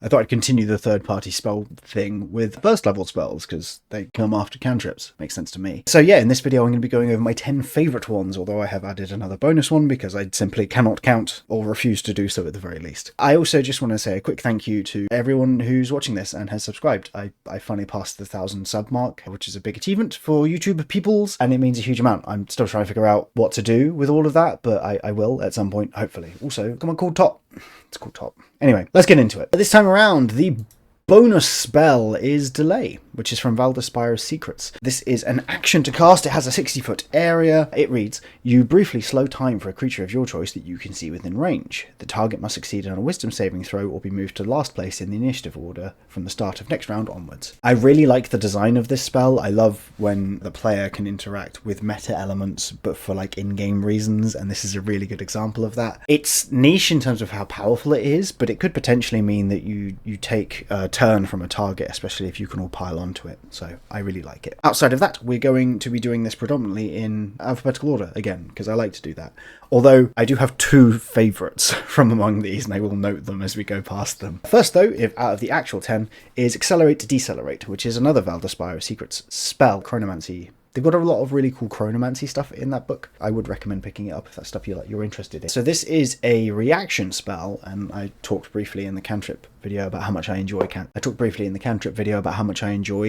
I thought I'd continue the third-party spell thing with first-level spells, because they come after cantrips. Makes sense to me. So yeah, in this video I'm going to be going over my 10 favourite ones, although I have added another bonus one because I simply cannot count, or refuse to do so at the very least. I also just want to say a quick thank you to everyone who's watching this and has subscribed. I finally passed the 1,000 sub mark, which is a big achievement for YouTube peoples, and it means a huge amount. I'm still trying to figure out what to do with all of that, but I will at some point, hopefully. Also, come on, called Top. It's called Top. Anyway, let's get into it. This time around, the bonus spell is Delay, which is from Ballistic's Secrets. This is an action to cast. It has a 60-foot area. It reads, you briefly slow time for a creature of your choice that you can see within range. The target must succeed on a wisdom saving throw or be moved to last place in the initiative order from the start of next round onwards. I really like the design of this spell. I love when the player can interact with meta elements, but for like in-game reasons, and this is a really good example of that. It's niche in terms of how powerful it is, but it could potentially mean that you take a turn from a target, especially if you can all pile onto it. So I really like it. Outside of that, we're going to be doing this predominantly in alphabetical order again, because I like to do that. Although I do have two favourites from among these, and I will note them as we go past them. First though, if out of the actual 10, is Accelerate to Decelerate, which is another Ballistic Secrets spell, chronomancy. They've got a lot of really cool chronomancy stuff in that book. I would recommend picking it up if that's stuff you're interested in. So this is a reaction spell, and I talked briefly in the Cantrip video about how much I enjoy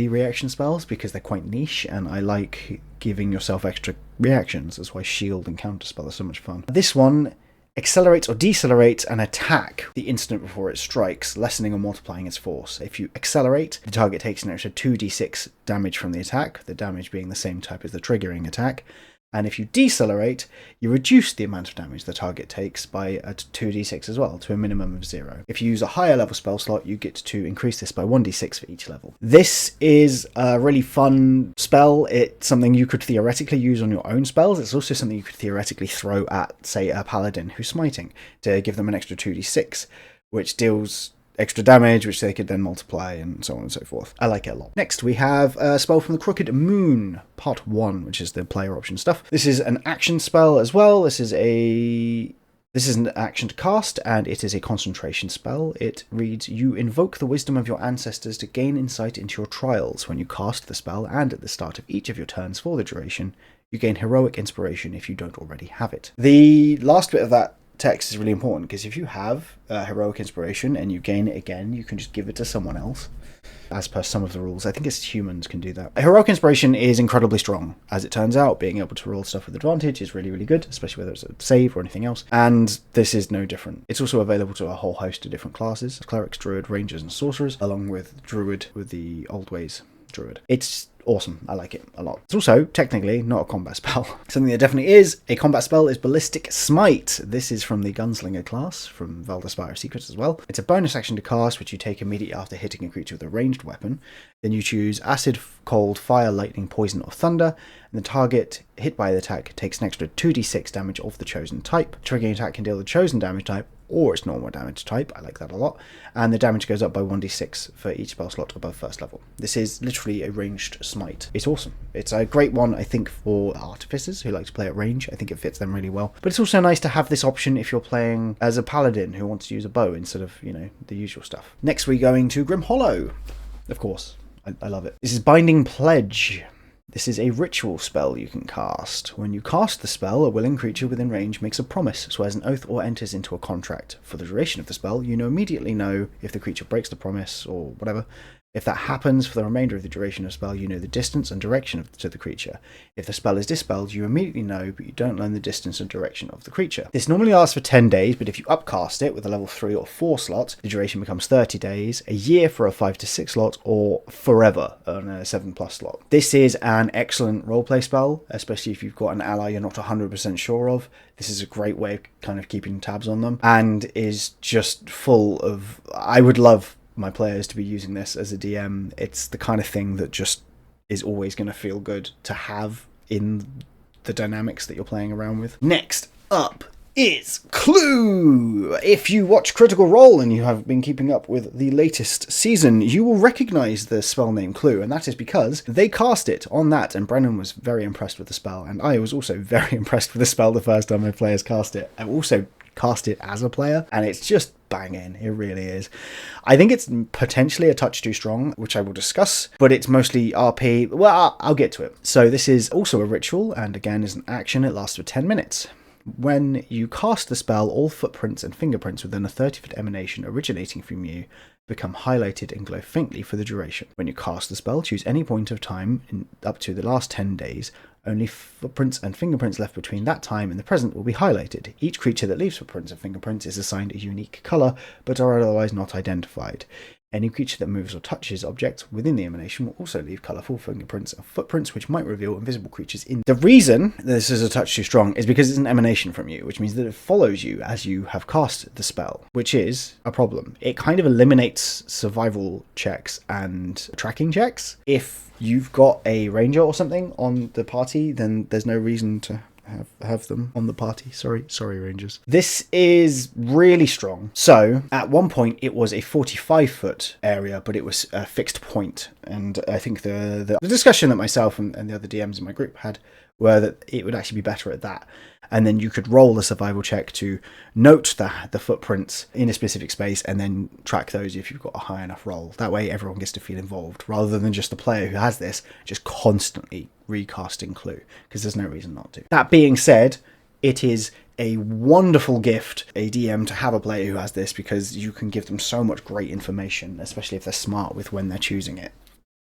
reaction spells because they're quite niche, and I like giving yourself extra reactions. That's why shield and counterspell are so much fun. This one accelerates or decelerates an attack the instant before it strikes, lessening or multiplying its force. If you accelerate, the target takes an extra 2d6 damage from the attack, the damage being the same type as the triggering attack. And if you decelerate, you reduce the amount of damage the target takes by a 2d6 as well, to a minimum of 0. If you use a higher level spell slot, you get to increase this by 1d6 for each level. This is a really fun spell. It's something you could theoretically use on your own spells. It's also something you could theoretically throw at, say, a paladin who's smiting, to give them an extra 2d6, which deals extra damage, which they could then multiply, and so on and so forth. I like it a lot. Next, we have a spell from the Crooked Moon, Part 1, which is the player option stuff. This is an action spell as well. This is an action to cast, and it is a concentration spell. It reads, you invoke the wisdom of your ancestors to gain insight into your trials. When you cast the spell, and at the start of each of your turns for the duration, you gain heroic inspiration if you don't already have it. The last bit of that text is really important, because if you have heroic inspiration and you gain it again, you can just give it to someone else, as per some of the rules. I think it's humans can do that. Heroic inspiration is incredibly strong, as it turns out. Being able to roll stuff with advantage is really, really good, especially whether it's a save or anything else, and this is no different. It's also available to a whole host of different classes: clerics, druid, rangers, and sorcerers, along with druid with the old ways druid. It's awesome. I like it a lot. It's also technically not a combat spell. Something that definitely is a combat spell is Ballistic Smite. This is from the Gunslinger class from Ballistic Secrets as well. It's a bonus action to cast, which you take immediately after hitting a creature with a ranged weapon. Then you choose Acid, Cold, Fire, Lightning, Poison, or Thunder, and the target hit by the attack takes an extra 2d6 damage of the chosen type. The triggering attack can deal the chosen damage type or its normal damage type. I like that a lot. And the damage goes up by 1d6 for each spell slot above first level. This is literally a ranged smite. It's awesome. It's a great one, I think, for artificers who like to play at range. I think it fits them really well. But it's also nice to have this option if you're playing as a paladin who wants to use a bow instead of, the usual stuff. Next, we're going to Grim Hollow. Of course, I love it. This is Binding Pledge. This is a ritual spell you can cast. When you cast the spell, a willing creature within range makes a promise, swears an oath, or enters into a contract. For the duration of the spell, you immediately know if the creature breaks the promise or whatever. If that happens for the remainder of the duration of the spell, you know the distance and direction to the creature. If the spell is dispelled, you immediately know, but you don't learn the distance and direction of the creature. This normally lasts for 10 days, but if you upcast it with a level 3 or 4 slot, the duration becomes 30 days, a year for a 5 to 6 slot, or forever on a 7+ slot. This is an excellent roleplay spell, especially if you've got an ally you're not 100% sure of. This is a great way of kind of keeping tabs on them, and is just full of... I would love my players to be using this as a DM. It's the kind of thing that just is always going to feel good to have in the dynamics that you're playing around with. Next up is Clue. If you watch Critical Role and you have been keeping up with the latest season, you will recognise the spell name Clue, and that is because they cast it on that, and Brennan was very impressed with the spell, and I was also very impressed with the spell the first time my players cast it. I also cast it as a player, and it's just banging. It really is. I think it's potentially a touch too strong, which I will discuss, but it's mostly RP. Well, I'll get to it. So this is also a ritual, and again is an action. It lasts for 10 minutes. When you cast the spell, all footprints and fingerprints within a 30-foot emanation originating from you become highlighted and glow faintly for the duration. When you cast the spell, choose any point of time up to the last 10 days. Only footprints and fingerprints left between that time and the present will be highlighted. Each creature that leaves footprints and fingerprints is assigned a unique colour, but are otherwise not identified. Any creature that moves or touches objects within the emanation will also leave colourful fingerprints and footprints, which might reveal invisible creatures in. The reason this is a touch too strong is because it's an emanation from you, which means that it follows you as you have cast the spell, which is a problem. It kind of eliminates survival checks and tracking checks. If you've got a ranger or something on the party, then there's no reason to have them on the party. Sorry Rangers. This is really strong. So at one point it was a 45-foot area, but it was a fixed point, and I think the discussion that myself and the other DMs in my group had were that it would actually be better at that. And then you could roll a survival check to note the footprints in a specific space and then track those if you've got a high enough roll. That way everyone gets to feel involved, rather than just the player who has this just constantly recasting clue, because there's no reason not to. That being said, it is a wonderful gift, a DM, to have a player who has this, because you can give them so much great information, especially if they're smart with when they're choosing it.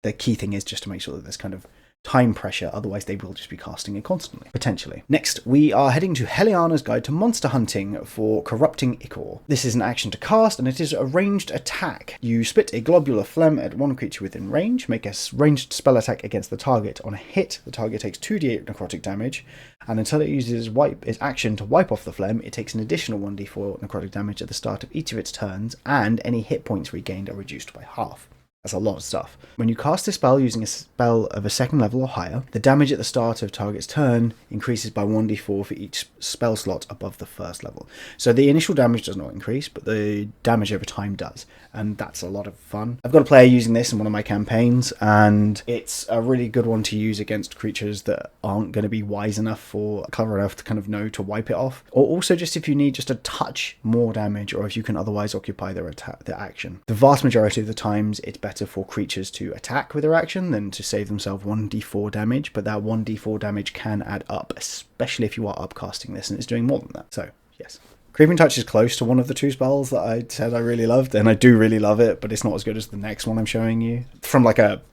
The key thing is just to make sure that there's kind of time pressure, otherwise they will just be casting it constantly, potentially. Next, we are heading to Heliana's Guide to Monster Hunting for Corrupting Ichor. This is an action to cast, and it is a ranged attack. You spit a globular phlegm at one creature within range, make a ranged spell attack against the target. On a hit, the target takes 2d8 necrotic damage, and until it uses its action to wipe off the phlegm, it takes an additional 1d4 necrotic damage at the start of each of its turns, and any hit points regained are reduced by half. That's a lot of stuff. When you cast a spell using a spell of a second level or higher, the damage at the start of target's turn increases by 1d4 for each spell slot above the first level. So the initial damage does not increase, but the damage over time does, and that's a lot of fun. I've got a player using this in one of my campaigns, and it's a really good one to use against creatures that aren't going to be wise enough or clever enough to kind of know to wipe it off, or also just if you need just a touch more damage, or if you can otherwise occupy their action. The vast majority of the times, it's better for creatures to attack with their action than to save themselves 1d4 damage, but that 1d4 damage can add up, especially if you are upcasting this and it's doing more than that. So, yes. Creeping Touch is close to one of the two spells that I said I really loved, and I do really love it, but it's not as good as the next one I'm showing you, from like a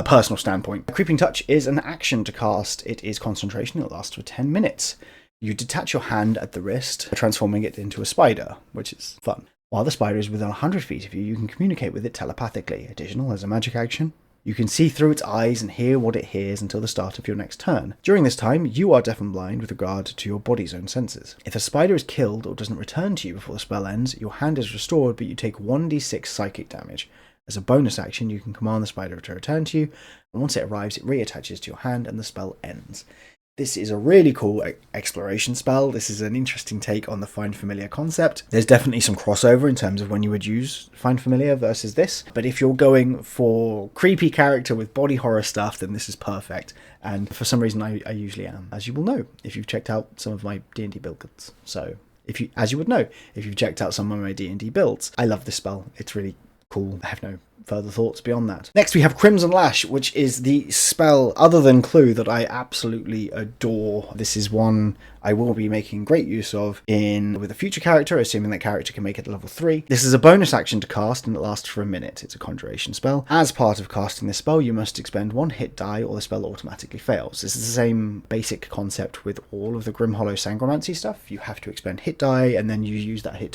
personal standpoint. Creeping Touch is an action to cast. It is concentration. It lasts for 10 minutes. You detach your hand at the wrist, transforming it into a spider, which is fun. While the spider is within 100 feet of you, you can communicate with it telepathically. Additional, as a magic action, you can see through its eyes and hear what it hears until the start of your next turn. During this time, you are deaf and blind with regard to your body's own senses. If a spider is killed or doesn't return to you before the spell ends, your hand is restored, but you take 1d6 psychic damage. As a bonus action, you can command the spider to return to you, and once it arrives, it reattaches to your hand and the spell ends. This is a really cool exploration spell. This is an interesting take on the Find Familiar concept. There's definitely some crossover in terms of when you would use Find Familiar versus this, but if you're going for creepy character with body horror stuff, then this is perfect. And for some reason, I usually am, as you will know if you've checked out some of my D&D builds. So, as you would know if you've checked out some of my D&D builds, I love this spell. It's really cool. I have no further thoughts beyond that. Next we have Crimson Lash, which is the spell other than Clue that I absolutely adore. This is one I will be making great use of with a future character, assuming that character can make it to level 3. This is a bonus action to cast, and it lasts for a minute. It's a conjuration spell. As part of casting this spell, you must expend 1 hit die or the spell automatically fails. This is the same basic concept with all of the Grimhollow Sangromancy stuff. You have to expend hit die, and then you use that hit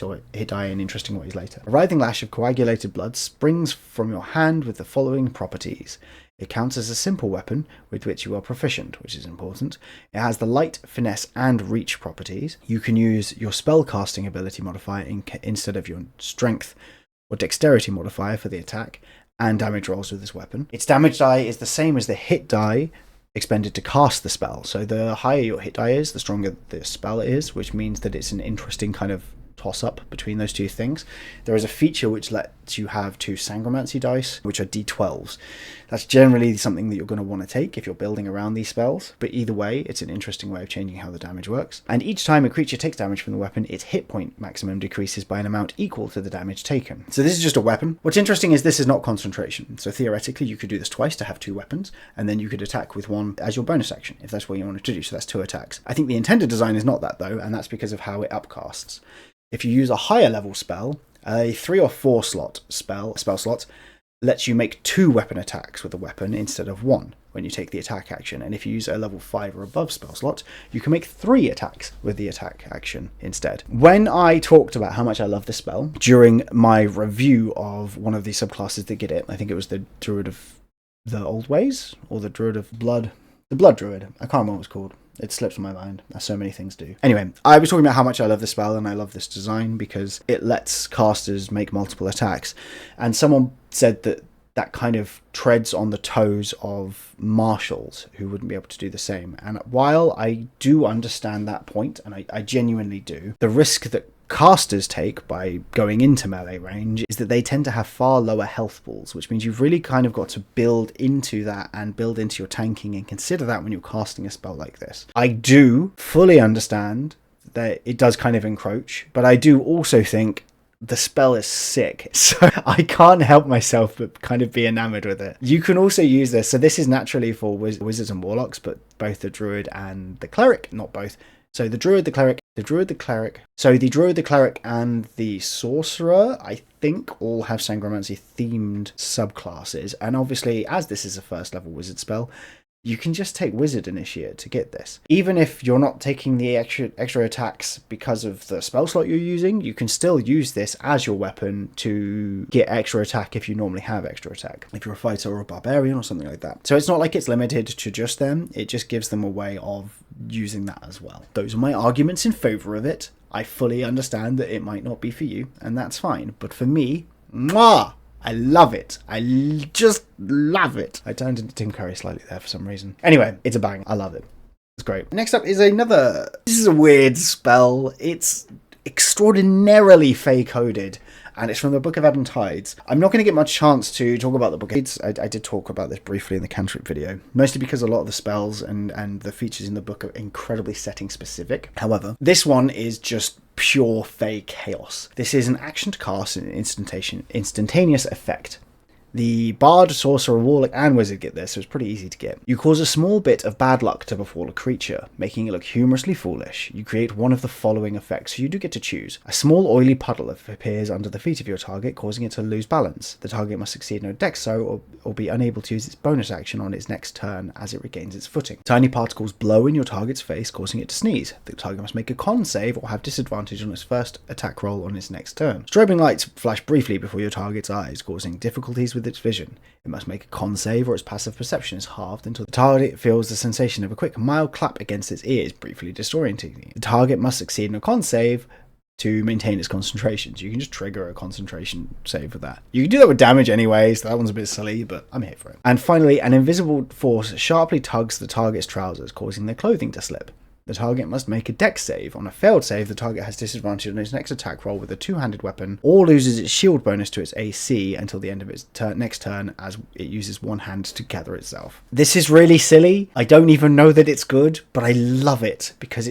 die in interesting ways later. A writhing lash of coagulated blood springs from your hand with the following properties. It counts as a simple weapon with which you are proficient, which is important. It has the light, finesse, and reach properties. You can use your spellcasting ability modifier instead of your strength or dexterity modifier for the attack and damage rolls with this weapon. Its damage die is the same as the hit die expended to cast the spell. So the higher your hit die is, the stronger the spell is, which means that it's an interesting kind of toss-up between those two things. There is a feature which lets you have 2 Sangromancy dice, which are d12s. That's generally something that you're going to want to take if you're building around these spells, but either way, it's an interesting way of changing how the damage works. And each time a creature takes damage from the weapon, its hit point maximum decreases by an amount equal to the damage taken. So this is just a weapon. What's interesting is this is not concentration. So theoretically, you could do this twice to have 2 weapons, and then you could attack with one as your bonus action, if that's what you wanted to do. So that's 2 attacks. I think the intended design is not that, though, and that's because of how it upcasts. If you use a higher level spell, a 3 or 4 slot spell slot lets you make 2 weapon attacks with a weapon instead of 1 when you take the attack action. And if you use a level 5 or above spell slot, you can make 3 attacks with the attack action instead. When I talked about how much I love this spell during my review of one of the subclasses that get it, I think it was the Druid of the Old Ways, or the Druid of Blood, the Blood Druid, I can't remember what it's called. It slips from my mind, as so many things do. Anyway, I was talking about how much I love this spell and I love this design because it lets casters make multiple attacks. And someone said that that kind of treads on the toes of marshals who wouldn't be able to do the same. And while I do understand that point, and I genuinely do, the risk that casters take by going into melee range is that they tend to have far lower health pools, which means you've really kind of got to build into that and build into your tanking and consider that when you're casting a spell like this. I do fully understand that it does kind of encroach, but I do also think the spell is sick, so I can't help myself but kind of be enamored with it. You can also use this, so this is naturally for wizards and warlocks, but both the druid and the cleric, not both. So the druid, the cleric, so the druid, the cleric, and the sorcerer, I think, all have Sangromancy themed subclasses. And obviously, as this is a first level wizard spell, you can just take Wizard Initiate to get this. Even if you're not taking the extra attacks because of the spell slot you're using, you can still use this as your weapon to get extra attack if you normally have extra attack. If you're a fighter or a barbarian or something like that. So it's not like it's limited to just them, it just gives them a way of using that as well. Those are my arguments in favour of it. I fully understand that it might not be for you, and that's fine. But for me, mwah! I love it. I just love it. I turned into Tim Curry slightly there for some reason. Anyway, it's a bang. I love it. It's great. Next up is another... This is a weird spell. It's extraordinarily fey-coded, and it's from the Book of Ebb and Tides. I'm not going to get much chance to talk about the book. I did talk about this briefly in the Cantrip video, mostly because a lot of the spells and the features in the book are incredibly setting specific. However, this one is just pure fey chaos. This is an action to cast an instantaneous effect. The Bard, Sorcerer, Warlock, and Wizard get this, so it's pretty easy to get. You cause a small bit of bad luck to befall a creature, making it look humorously foolish. You create one of the following effects, so you do get to choose. A small oily puddle appears under the feet of your target, causing it to lose balance. The target must succeed in a dex save or be unable to use its bonus action on its next turn as it regains its footing. Tiny particles blow in your target's face, causing it to sneeze. The target must make a con save or have disadvantage on its first attack roll on its next turn. Strobing lights flash briefly before your target's eyes, causing difficulties with its vision. It must make a con save or its passive perception is halved until the target feels the sensation of a quick mild clap against its ears, briefly disorientating it. The target must succeed in a con save to maintain its concentration. So you can just trigger a concentration save for that. You can do that with damage anyway, so that one's a bit silly, but I'm here for it. And finally, an invisible force sharply tugs the target's trousers, causing their clothing to slip. The target must make a dex save. On a failed save, the target has disadvantage on its next attack roll with a two-handed weapon, or loses its shield bonus to its AC until the end of its next turn as it uses one hand to gather itself. This is really silly. I don't even know that it's good, but I love it because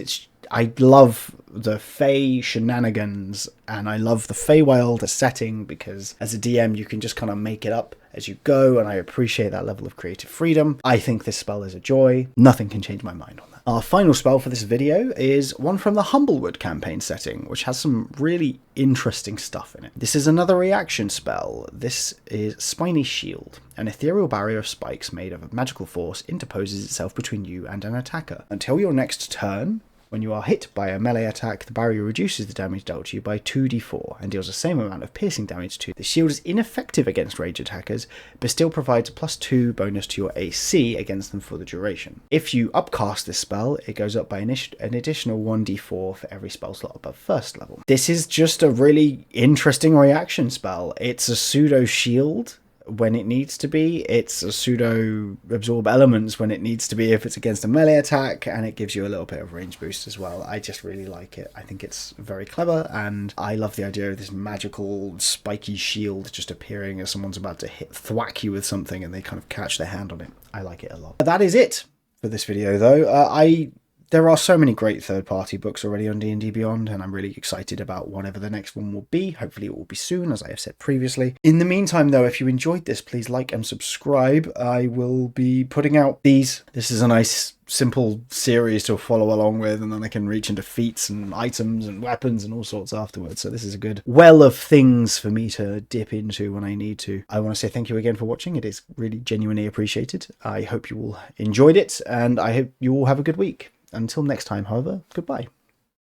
I love the Fey shenanigans, and I love the Feywild setting because as a DM you can just kind of make it up as you go, and I appreciate that level of creative freedom. I think this spell is a joy. Nothing can change my mind on that. Our final spell for this video is one from the Humblewood campaign setting, which has some really interesting stuff in it. This is another reaction spell. This is Spiny Shield. An ethereal barrier of spikes made of a magical force interposes itself between you and an attacker. Until your next turn, when you are hit by a melee attack, the barrier reduces the damage dealt to you by 2d4 and deals the same amount of piercing damage to you. The shield is ineffective against ranged attackers, but still provides a +2 bonus to your AC against them for the duration. If you upcast this spell, it goes up by an additional 1d4 for every spell slot above first level. This is just a really interesting reaction spell. It's a pseudo shield when it needs to be. It's a pseudo absorb elements when it needs to be if it's against a melee attack, and it gives you a little bit of range boost as well. I just really like it. I think it's very clever, and I love the idea of this magical spiky shield just appearing as someone's about to thwack you with something and they kind of catch their hand on it. I like it a lot. That is it for this video though. There are so many great third-party books already on D&D Beyond, and I'm really excited about whatever the next one will be. Hopefully it will be soon, as I have said previously. In the meantime, though, if you enjoyed this, please like and subscribe. I will be putting out these. This is a nice, simple series to follow along with, and then I can reach into feats and items and weapons and all sorts afterwards. So this is a good well of things for me to dip into when I need to. I want to say thank you again for watching. It is really genuinely appreciated. I hope you all enjoyed it, and I hope you all have a good week. Until next time, however, goodbye.